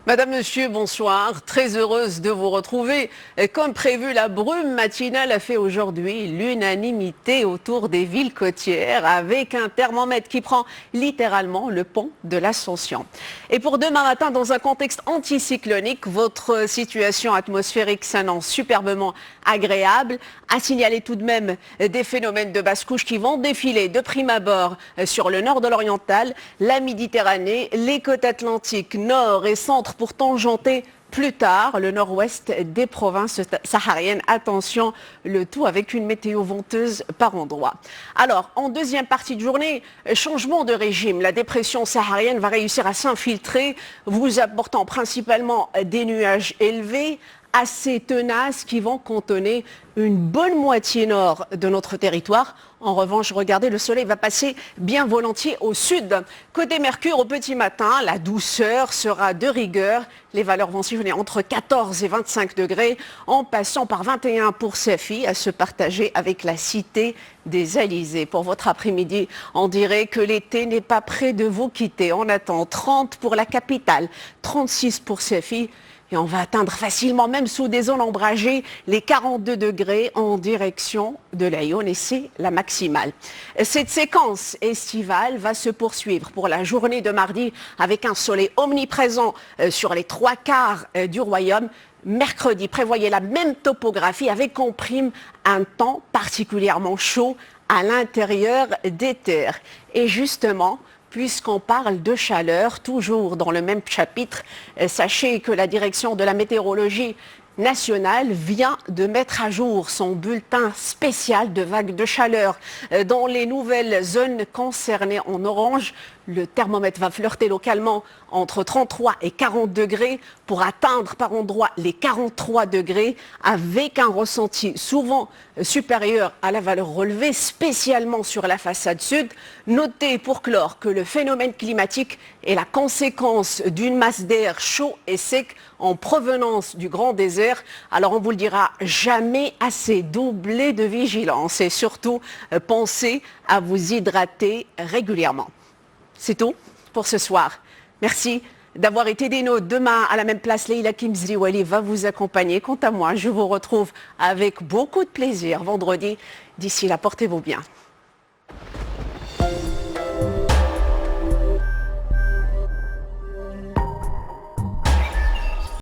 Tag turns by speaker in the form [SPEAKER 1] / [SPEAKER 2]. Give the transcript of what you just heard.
[SPEAKER 1] Madame, Monsieur, bonsoir. Très heureuse de vous retrouver. Comme prévu, la brume matinale a fait aujourd'hui l'unanimité autour des villes côtières avec un thermomètre qui prend littéralement le pont de l'Ascension. Et pour demain matin, dans un contexte anticyclonique, votre situation atmosphérique s'annonce superbement agréable. À signaler tout de même des phénomènes de basse couche qui vont défiler de prime abord sur le nord de l'Oriental, la Méditerranée, les côtes atlantiques, nord et centre pour tangenter plus tard le nord-ouest des provinces sahariennes. Attention, le tout avec une météo venteuse par endroits. Alors, en deuxième partie de journée, changement de régime. La dépression saharienne va réussir à s'infiltrer, vous apportant principalement des nuages élevés, assez tenaces qui vont cantonner une bonne moitié nord de notre territoire. En revanche, regardez, le soleil va passer bien volontiers au sud. Côté Mercure, au petit matin, la douceur sera de rigueur. Les valeurs vont s'y entre 14 et 25 degrés, en passant par 21 pour Safi, à se partager avec la cité des Alizés. Pour votre après-midi, on dirait que l'été n'est pas près de vous quitter. On attend 30 pour la capitale, 36 pour Safi. Et on va atteindre facilement, même sous des zones ombragées, les 42 degrés en direction de l'Aïon, et c'est la maximale. Cette séquence estivale va se poursuivre pour la journée de mardi avec un soleil omniprésent sur les 3/4 du royaume. Mercredi, prévoyez la même topographie avec en prime un temps particulièrement chaud à l'intérieur des terres. Et justement, puisqu'on parle de chaleur, toujours dans le même chapitre, sachez que la direction de la météorologie nationale vient de mettre à jour son bulletin spécial de vagues de chaleur. Dans les nouvelles zones concernées en orange, le thermomètre va flirter localement entre 33 et 40 degrés pour atteindre par endroits les 43 degrés avec un ressenti souvent supérieur à la valeur relevée, spécialement sur la façade sud. Notez pour clore que le phénomène climatique est la conséquence d'une masse d'air chaud et sec en provenance du grand désert. Alors on vous le dira jamais assez, doublez de vigilance et surtout pensez à vous hydrater régulièrement. C'est tout pour ce soir. Merci d'avoir été des nôtres. Demain, à la même place, Leïla Kimzriwali va vous accompagner. Quant à moi, je vous retrouve avec beaucoup de plaisir vendredi. D'ici là, portez-vous bien.